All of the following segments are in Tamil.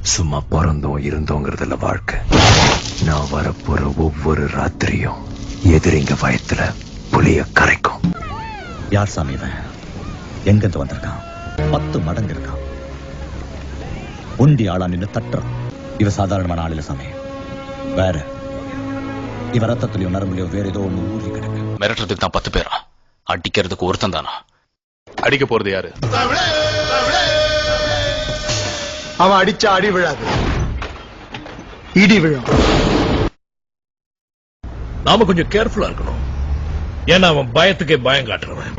சும்மா பிறந்தோம் இருந்தோங்கிறதுல வாழ்க்கை. நான் வரப்போற ஒவ்வொரு ராத்திரியும் எதிரிங்க வயத்துல புளிய கரைக்கும். யார் சாமி இவன்? எங்கிருந்து வந்திருக்கான்? 10 மடங்கு இருக்கான். உண்டி ஆளா நின்று தட்டுறான். இவ சாதாரணமான ஆளில சாமி. வேற இவ ரத்தத்திலயோ நரம்புலயோ வேற ஏதோ ஒண்ணு ஊறி கிடக்கு. மிரட்டுறதுக்கு தான் 10 பேரா? அடிக்கிறதுக்கு ஒருத்தன் தானா? அடிக்க போறது யாரு? அவன் அடிச்சா அடி விழாது, இடி விழும். நாம கொஞ்சம் கேர்ஃபுல்லா இருக்கணும். ஏன்னா அவன் பயத்துக்கே பயம் காட்டுறவன்.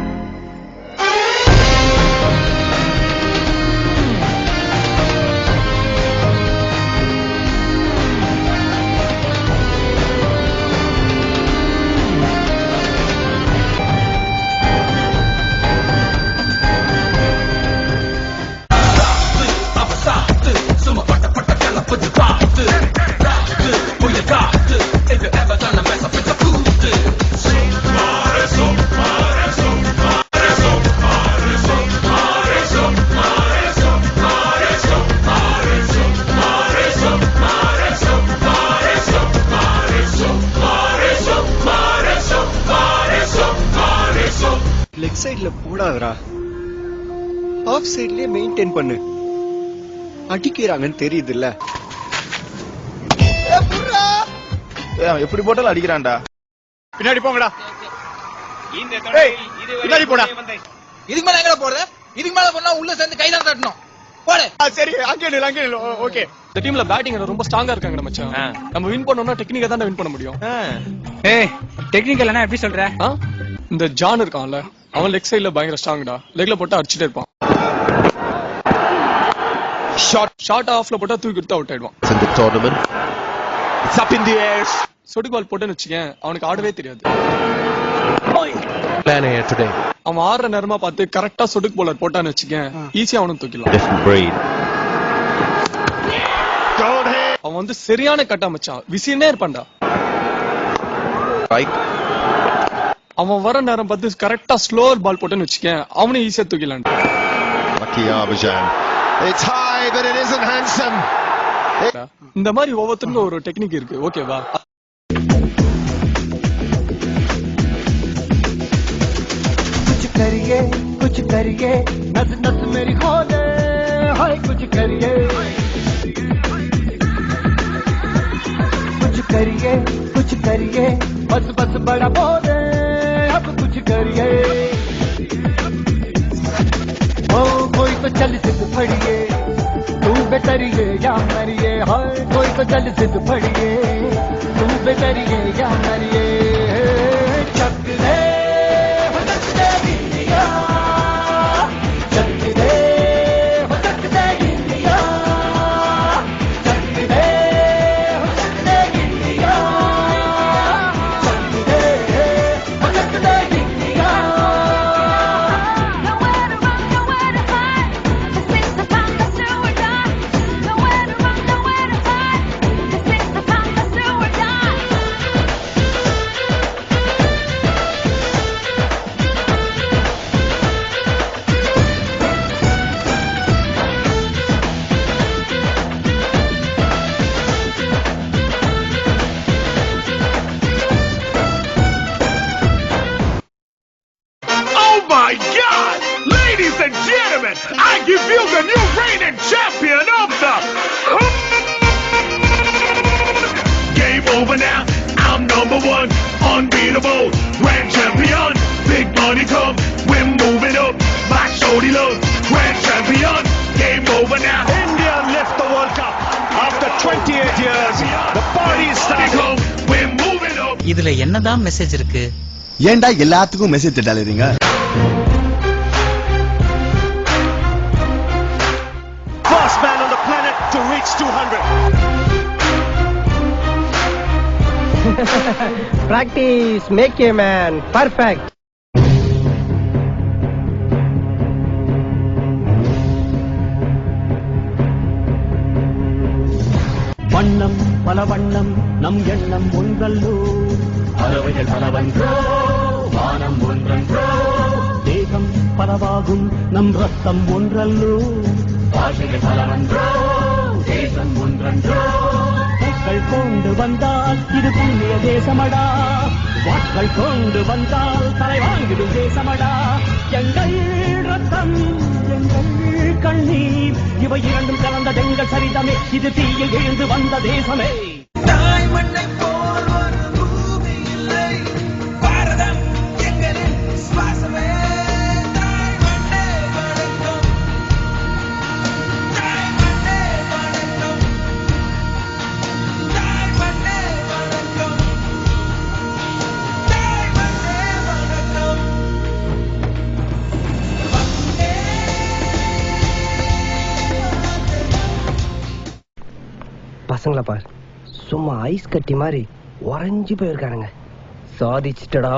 லெக் சைடுல போடாதரா, ஆஃப் சைட்லயே மெயின்டைன் பண்ணு. அடிக்கிறாங்கன்னு தெரியுது இல்ல? எப்படி போட்டாலும் அடிக்கிறான்டா. பின்னாடி போங்கடா, பின்னாடி போடா. இதுக்கு மேல எங்க போறது? இதுக்கு மேல போனா உள்ள சேர்ந்து கைதான் தட்டணும். போடு. சரி, அங்கே ஓகே. இந்த டீம்ல பேட்டிங் ரொம்ப ஸ்ட்ராங்கா இருக்காங்க மச்சான். நம்ம வின் பண்ணனும்னா டெக்னிக்கா தான் வின் பண்ண முடியும். ஏய், டெக்னிக்கல்னா எப்படி சொல்ற? இந்த ஜான் இருக்கான்ல, அவன் லெக் சைடுல பயங்கர ஸ்ட்ராங்டா. லெக்ல போட்டு அடிச்சிட்டே இருப்பான். ஷார்ட் ஆஃப்ல போட்டா தூக்கி எடுத்து அவுட் ஆயிடுவான். In the tournament, it's up in the air. சொடுக்கு பால் போட்டேன்னு வச்சுக்கேன், அவனுக்கு ஆடவே தெரியாது. Plan here today. அவன் ஆடுற நேரமா பார்த்து கரெக்டா சொடுக்கு பாலர் போட்டான்னு வச்சுக்கேன், ஈஸியா அவனும் தூக்கிடலாம். Different breed. அவன் வந்து சரியான கட்டா மச்சான், விசினே இருப்பான்டா. Right. அவன் வர நேரம் பார்த்து கரெக்டா ஸ்லோவர் பால் போட்டேன்னு வச்சுக்கேன், அவனும் ஈஸியா தூக்கிடலாம். Lucky Arbajan. It's high, but it isn't handsome. இந்த மாதிரி ஒவ்வொருத்தருக்கும் ஒரு டெக்னிக் இருக்கு, ஓகேவா? कुछ करिए नस नस मेरी खोले, हाय कुछ करिए बस बस बड़ा बोले, अब कुछ करिए। ओ कोई तो चल सिद्ध फड़िए, तू बेतरिए या मरिए, हाय कोई तो चल सिद्ध फड़िए, तू बेतरिए या मरिए। चक दे My God! Ladies and gentlemen, I give you the new reigning champion of the... Game over now, I'm #1, unbeatable, grand champion. Big money come, we're moving up, my shorty love, grand champion. Game over now. India left the World Cup after 28 years. The party is starting. We're moving up. இதுல என்னதான் மெசேஜ் இருக்கு? ஏன்டா எல்லாத்துக்கும் message தட்டாலீங்க? First man on the planet to reach 200. Practice make a man perfect. வண்ணம் பல வண்ணம் நம் எண்ணம் ஒன்றல்லோ, பறவைகள் பலவன்றோ, வானம் ஒன்றன்றோ, தேகம் பலவாகும் நம் ரத்தம் ஒன்றல்லோ, பாஷைகள் பலவன்றோ, தேசம் ஒன்றன்றோ பூக்கள் கொண்டு வந்தால் இது புண்ணிய தேசமடா வாட்கள் கொண்டு வந்தால் தலை வாங்கிடும் தேசமடா எங்கள் ரத்தம் எங்கள் கண்ணீர் இவை இரண்டும் கலந்த எங்கள் சரிதமே இது தீயில் எழுந்து வந்த தேசமே தாய் மண்ணை போல் ஒரு பூமி இல்லை பாரதம் எங்களின் சுவாசமே தாய் மண்ணே வணக்கம் தாய் மண்ணே வணக்கம் தாய் மண்ணே வணக்கம் தாய் மண்ணே வணக்கம் பசங்கள பார் சும்மா ஐஸ் கட்டி மாதிரி உறைஞ்சு போயிருக்கானுங்க சாதிச்சிட்டடா